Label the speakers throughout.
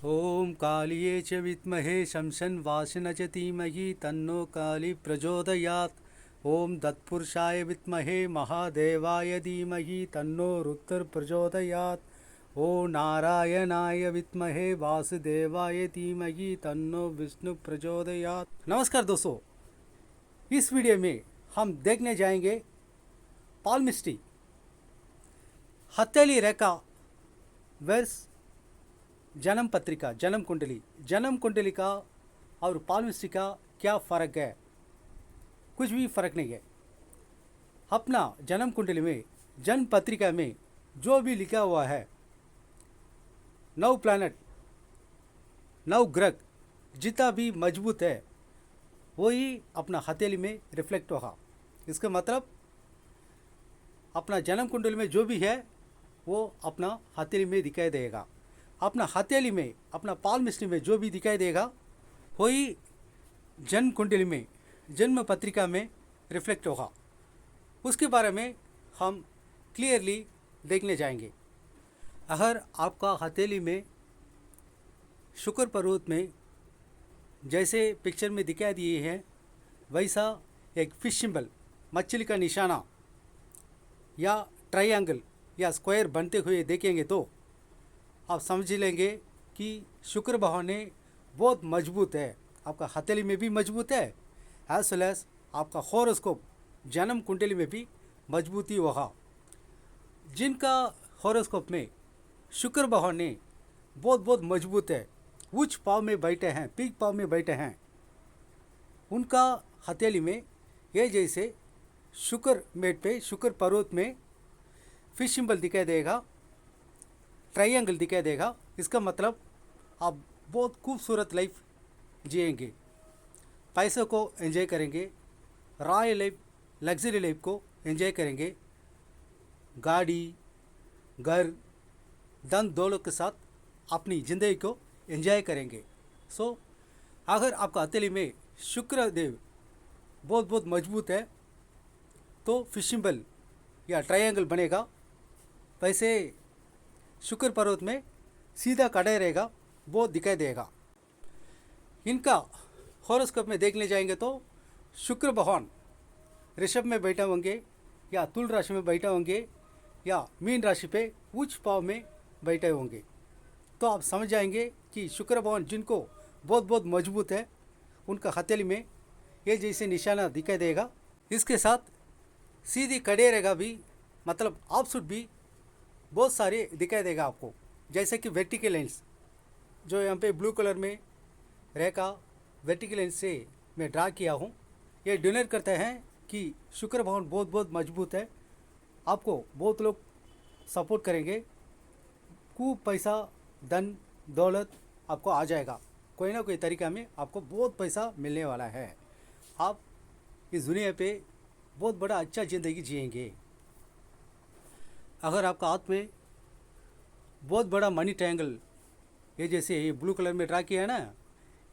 Speaker 1: ओम कालिये च विद्महे शमशन्वासिन च धीमहि तन्नो काली प्रचोदयात्। ओम तत्पुरुषाय विद्महे महादेवाय धीमहि तन्नो रुद्र प्रचोदयात्। ओम नारायणाय विद्महे वासुदेवाय धीमहि तन्नो विष्णु प्रचोदयात्। नमस्कार दोस्तों, इस वीडियो में हम देखने जाएंगे पाल्मिस्ट्री हथेली रेखा वर्स जन्म पत्रिका, जन्म कुंडली का और पाल्मिस्ट्री का क्या फ़र्क है? कुछ भी फ़र्क नहीं है। अपना जन्म कुंडली में, जन्म पत्रिका में जो भी लिखा हुआ है, 9 प्लैनेट, 9 ग्रह जितना भी मजबूत है वही अपना हथेली में रिफ्लेक्ट होगा। इसका मतलब अपना जन्म कुंडली में जो भी है वो अपना हथेली में दिखाई देगा। अपना हथेली में, अपना पाल्मिस्ट्री में जो भी दिखाई देगा वही जन्म कुंडली में, जन्म पत्रिका में रिफ्लेक्ट होगा। उसके बारे में हम क्लियरली देखने जाएंगे। अगर आपका हथेली में शुक्र पर्वत में जैसे पिक्चर में दिखाई दिए हैं वैसा एक फिश सिंबल, मछली का निशाना या ट्रायंगल या स्क्वायर बनते हुए देखेंगे तो आप समझ लेंगे कि शुक्र भगवान ने बहुत मजबूत है। आपका हथेली में भी मजबूत है, एज वेल एज आपका हॉरोस्कोप जन्म कुंडली में भी मजबूती होगा। जिनका हॉरोस्कोप में शुक्र भगवान ने बहुत बहुत मजबूत है, उच्च पाव में बैठे हैं, पीक पाव में बैठे हैं, उनका हथेली में ये जैसे शुक्र मेट पे, शुक्र पर्वत में फिश सिंबल दिखाई देगा, ट्रायंगल दिखाई देगा। इसका मतलब आप बहुत खूबसूरत लाइफ जिएंगे, पैसों को एंजॉय करेंगे, रॉयल लाइफ, लग्जरी लाइफ को एंजॉय करेंगे, गाड़ी, घर, धन दौलत के साथ अपनी ज़िंदगी को एंजॉय करेंगे। सो अगर आपका हथेली में शुक्र देव बहुत बहुत मजबूत है तो फिश सिंबल या ट्रायंगल बनेगा। वैसे शुक्र पर्वत में सीधा कड़े रहेगा, वो दिखाई देगा। इनका हॉरोस्कोप में देखने जाएंगे तो शुक्र भगवान ऋषभ में बैठे होंगे या तुल राशि में बैठे होंगे या मीन राशि पे उच्च पाव में बैठे होंगे तो आप समझ जाएंगे कि शुक्र भगवान जिनको बहुत बहुत मजबूत है उनका हथेली में ये जैसे निशाना दिखाई देगा। इसके साथ सीधी कड़े रेखा भी, मतलब ऑफशूट भी बहुत सारे दिखाई देगा आपको, जैसे कि वर्टिकल लाइन्स जो यहाँ पे ब्लू कलर में रेखा वर्टिकल लाइन से मैं ड्रा किया हूँ। ये डिनर करते हैं कि शुक्र भगवान बहुत बहुत मजबूत है, आपको बहुत लोग सपोर्ट करेंगे, खूब पैसा, धन दौलत आपको आ जाएगा, कोई ना कोई तरीका में आपको बहुत पैसा मिलने वाला है। आप इस दुनिया पे बहुत बड़ा अच्छा ज़िंदगी जिएंगे। अगर आपका हाथ में बहुत बड़ा मनी ट्रायंगल, ये जैसे ये ब्लू कलर में ड्रा किया है ना,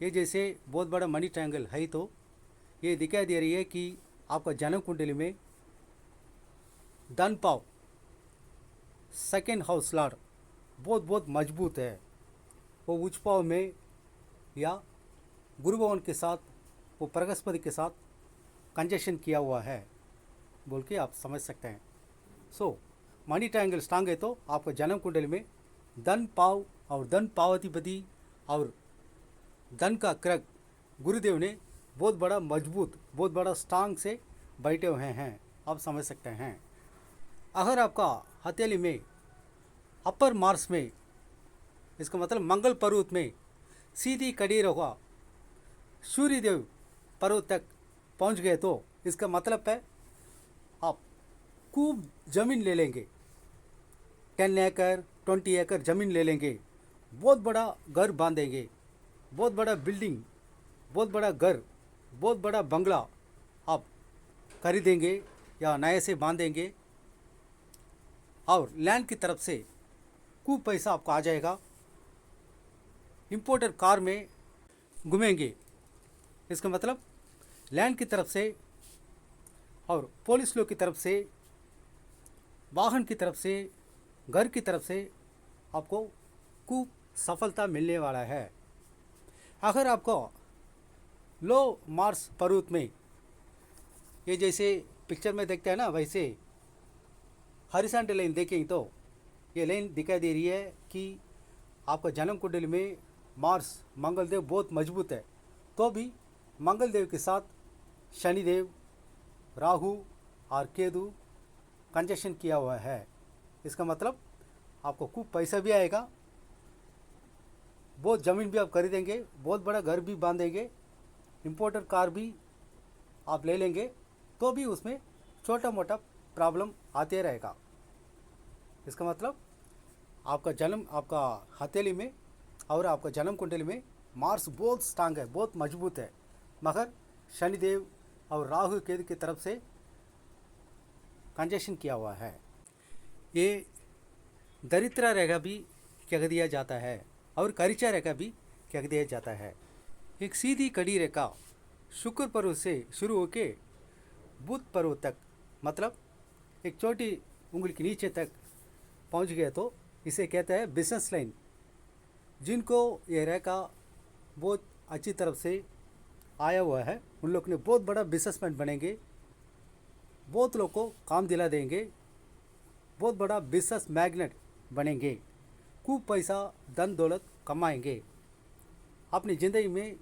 Speaker 1: ये जैसे बहुत बड़ा मनी ट्रायंगल है तो ये दिखाई दे रही है कि आपका जन्म कुंडली में धन पाव, सेकेंड हाउस लॉर्ड बहुत बहुत मजबूत है। वो उच्च पाव में या गुरु भवन के साथ, वो बृहस्पति के साथ कंजक्शन किया हुआ है बोल के आप समझ सकते हैं। सो मनी ट्रायंगल स्ट्रांग है तो आपका जन्म कुंडली में धन पाव और धन पावतीपति और धन का क्रग गुरुदेव ने बहुत बड़ा मजबूत, बहुत बड़ा स्ट्रांग से बैठे हुए हैं, आप समझ सकते हैं। अगर आपका हथेली में अपर मार्स में, इसका मतलब मंगल पर्वत में सीधी कड़ी होगा, सूर्यदेव पर्वत तक पहुंच गए तो इसका मतलब है आप खूब ज़मीन ले लेंगे, 10 एकड़ 20 एकड़ ज़मीन ले लेंगे, बहुत बड़ा घर बांधेंगे, बहुत बड़ा बिल्डिंग, बहुत बड़ा घर, बहुत बड़ा बंगला आप खरीदेंगे या नए से बांधेंगे और लैंड की तरफ से खूब पैसा आपको आ जाएगा। इंपोर्टर कार में घूमेंगे, इसका मतलब लैंड की तरफ से और पुलिस लोग की तरफ से, वाहन की तरफ से, घर की तरफ से आपको खूब सफलता मिलने वाला है। अगर आपको लो मार्स पर्वत में, ये जैसे पिक्चर में देखते हैं ना, वैसे हॉरिजॉन्टल लाइन देखेंगे तो ये लाइन दिखाई दे रही है कि आपका जन्म कुंडली में मार्स मंगलदेव बहुत मजबूत है, तो भी मंगलदेव के साथ शनिदेव, राहु और केतु कंजक्शन किया हुआ है। इसका मतलब आपको खूब पैसा भी आएगा, बहुत ज़मीन भी आप खरीदेंगे, बहुत बड़ा घर भी बांधेंगे, इम्पोर्टर कार भी आप ले लेंगे, तो भी उसमें छोटा मोटा प्रॉब्लम आते रहेगा। इसका मतलब आपका जन्म, आपका हथेली में और आपका जन्म कुंडली में मार्स बहुत स्ट्रांग है, बहुत मजबूत है, मगर शनिदेव और राहु केतु की तरफ से कंजक्शन किया हुआ है। ये दरिद्र रेखा भी कह दिया जाता है और करिचा रेखा भी कह दिया जाता है। एक सीधी कड़ी रेखा शुक्र पर्वत से शुरू होकर बुध पर्वत तक, मतलब एक छोटी उंगली के नीचे तक पहुंच गया तो इसे कहते हैं बिजनेस लाइन। जिनको ये रेखा बहुत अच्छी तरफ से आया हुआ है, उन लोग ने बहुत बड़ा बिजनेसमैन बनेंगे, बहुत लोग को काम दिला देंगे, बहुत बड़ा बिजनेस मैग्नेट बनेंगे, खूब पैसा धन दौलत कमाएंगे, अपनी ज़िंदगी में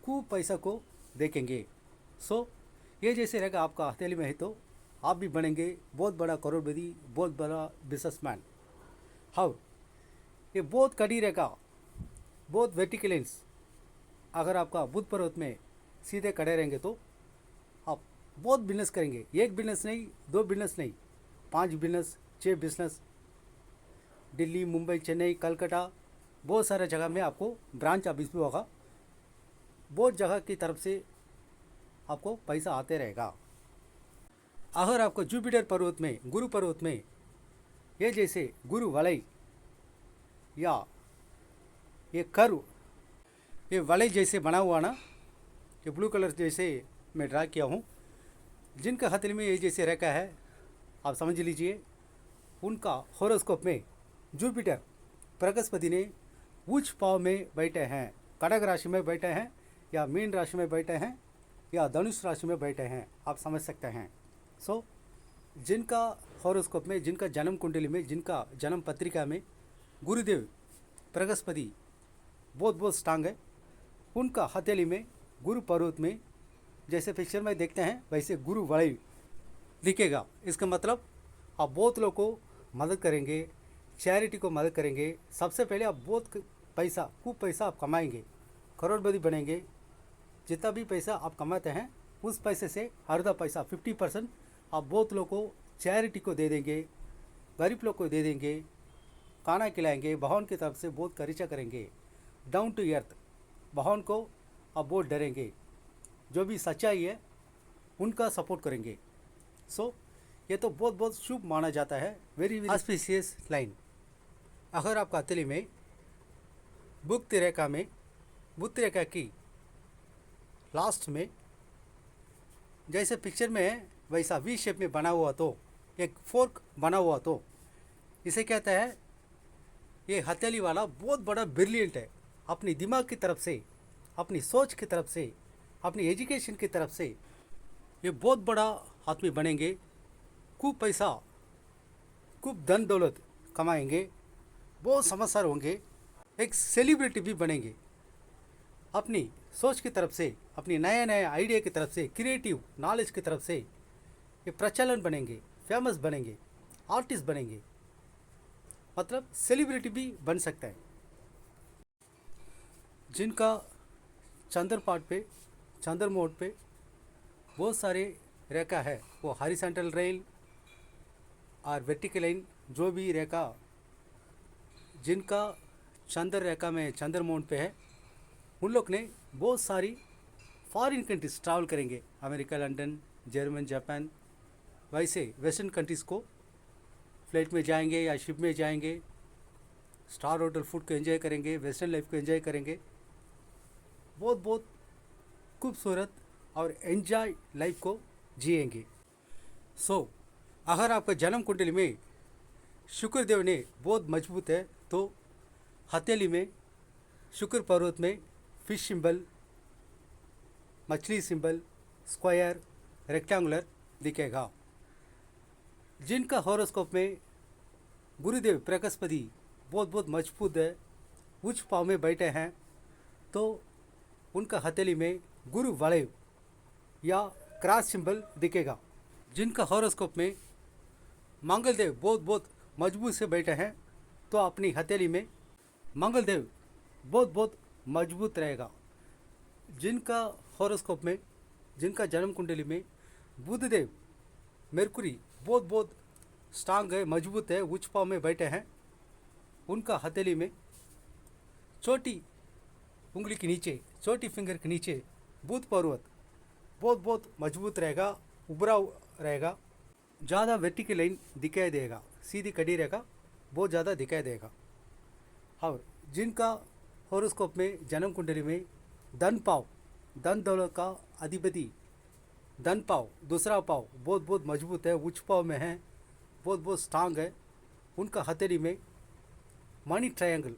Speaker 1: खूब पैसा को देखेंगे। सो ये जैसे रहेगा आपका हथेली में है तो आप भी बनेंगे बहुत बड़ा करोड़पति, बहुत बड़ा बिजनेसमैन। हाउ ये बहुत कड़ी रहेगा, बहुत वर्टिकलेंस। अगर आपका बुध पर्वत में सीधे खड़े रहेंगे तो आप बहुत बिजनेस करेंगे, एक बिजनेस नहीं, दो बिजनेस नहीं, 5 बिजनेस, 6 बिजनेस, दिल्ली, मुंबई, चेन्नई, कलकत्ता, बहुत सारे जगह में आपको ब्रांच ऑफिस भी होगा, बहुत जगह की तरफ से आपको पैसा आते रहेगा। अगर आपको जुपिटर पर्वत में, गुरु पर्वत में ये जैसे गुरु वलय या ये कर्व, ये वलय जैसे बना हुआ ना, ये ब्लू कलर जैसे मैं ड्रा किया हूँ, जिनका हथेली में ये जैसे रेखा है, आप समझ लीजिए उनका हॉरोस्कोप में जुपिटर बृहस्पति ने उच्च भाव में बैठे हैं, कर्क राशि में बैठे हैं, या मीन राशि में बैठे हैं, या धनुष राशि में बैठे हैं, आप समझ सकते हैं। सो जिनका हॉरोस्कोप में, जिनका जन्म कुंडली में, जिनका जन्म पत्रिका में गुरुदेव बृहस्पति बहुत बहुत स्ट्रांग है, उनका हथेली में गुरु पर्वत में जैसे पिक्चर में देखते हैं वैसे गुरु वलय दिखेगा। इसका मतलब आप बहुत लोगों को मदद करेंगे, चैरिटी को मदद करेंगे। सबसे पहले आप बहुत पैसा, खूब पैसा आप कमाएंगे, करोड़पति बनेंगे। जितना भी पैसा आप कमाते हैं उस पैसे से आधा पैसा 50% आप बहुत लोगों को चैरिटी को दे देंगे, गरीब लोग को दे देंगे, खाना खिलाएंगे, भगवान की तरफ से बहुत करिचा करेंगे, डाउन टू अर्थ। भगवान को आप बहुत डरेंगे, जो भी सच्चाई है उनका सपोर्ट करेंगे। सो ये तो बहुत बहुत शुभ माना जाता है, वेरी वेरी ऑस्पिशियस लाइन। अगर आपका हथेली में बुध रेखा में, बुध रेखा की लास्ट में जैसे पिक्चर में है वैसा वी शेप में बना हुआ तो, एक फोर्क बना हुआ तो इसे कहता है ये हथेली वाला बहुत बड़ा ब्रिलियंट है। अपनी दिमाग की तरफ से, अपनी सोच की तरफ से, अपनी एजुकेशन की तरफ से ये बहुत बड़ा आदमी बनेंगे, खूब पैसा, खूब धन दौलत कमाएंगे, बहुत समझदार होंगे, एक सेलिब्रिटी भी बनेंगे। अपनी सोच की तरफ से, अपनी नया नया आइडिया की तरफ से, क्रिएटिव नॉलेज की तरफ से ये प्रचलन बनेंगे, फेमस बनेंगे, आर्टिस्ट बनेंगे, मतलब सेलिब्रिटी भी बन सकता है। जिनका चंद्र पाठ पे, चंद्र मोड पे बहुत सारे रेखा है, वो हॉरिजॉन्टल रेल और वर्टिकल लाइन, जो भी रेखा जिनका चंद्र रेखा में, चंद्र मोड पे है, उन लोग ने बहुत सारी फॉरेन कंट्रीज ट्रैवल करेंगे, अमेरिका, लंदन, जर्मन, जापान, वैसे वेस्टर्न कंट्रीज़ को फ्लाइट में जाएंगे या शिप में जाएंगे, स्टार होटल फूड को एंजॉय करेंगे, वेस्टर्न लाइफ को एंजॉय करेंगे, बहुत बहुत खूबसूरत और एंजॉय लाइफ को जिएंगे। सो अगर आपका जन्म कुंडली में शुक्रदेव ने बहुत मजबूत है तो हथेली में शुक्र पर्वत में फिश सिंबल, मछली सिंबल, स्क्वायर, रेक्टेंगुलर दिखेगा। जिनका हॉरोस्कोप में गुरुदेव बृहस्पति बहुत बहुत मजबूत है, उच्च पाव में बैठे हैं, तो उनका हथेली में गुरु वलय या क्रॉस सिंबल दिखेगा। जिनका हॉरोस्कोप में मंगलदेव बहुत बहुत मजबूत से बैठे हैं, तो अपनी हथेली में मंगलदेव बहुत बहुत मजबूत रहेगा। जिनका हॉरोस्कोप में, जिनका जन्म कुंडली में बुधदेव मेरकुरी बहुत बहुत स्ट्रांग है, मजबूत है, उच्च पाव में बैठे हैं, उनका हथेली में छोटी उंगली के नीचे, छोटी फिंगर के नीचे बुध पर्वत बहुत बहुत मजबूत रहेगा, उभरा रहेगा, ज़्यादा वर्टिकल लाइन दिखाई देगा, सीधी कड़ी रेखा बहुत ज़्यादा दिखाई देगा। और जिनका हॉरोस्कोप में जन्म कुंडली में धन पाव, धन दौलत का अधिपति धन पाव, दूसरा पाव बहुत बहुत मजबूत है, उच्च पाव में है, बहुत बहुत स्ट्रांग है, उनका हथेली में मनी ट्रायंगल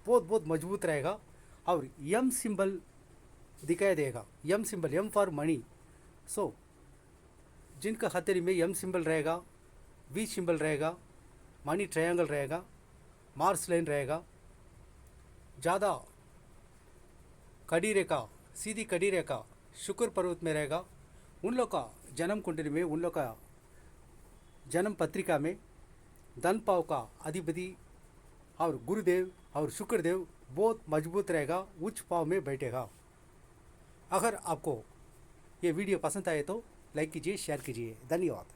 Speaker 1: बहुत बहुत मजबूत रहेगा और एम सिंबल दिखाई देगा। M symbol, M for money. So जिनका हथेली में एम सिंबल रहेगा, वी सिंबल रहेगा, मनी ट्रायंगल रहेगा, मार्स लाइन रहेगा, ज़्यादा कड़ी रेखा, सीधी कड़ी रेखा शुक्र पर्वत में रहेगा, उन लोग का जन्म कुंडली में, उन लोग का जन्म पत्रिका में धन पाव का अधिपति और गुरुदेव और शुक्रदेव बहुत मजबूत रहेगा, उच्च पाव में बैठेगा। अगर आपको ये वीडियो पसंद आए तो लाइक कीजिए, शेयर कीजिए। धन्यवाद।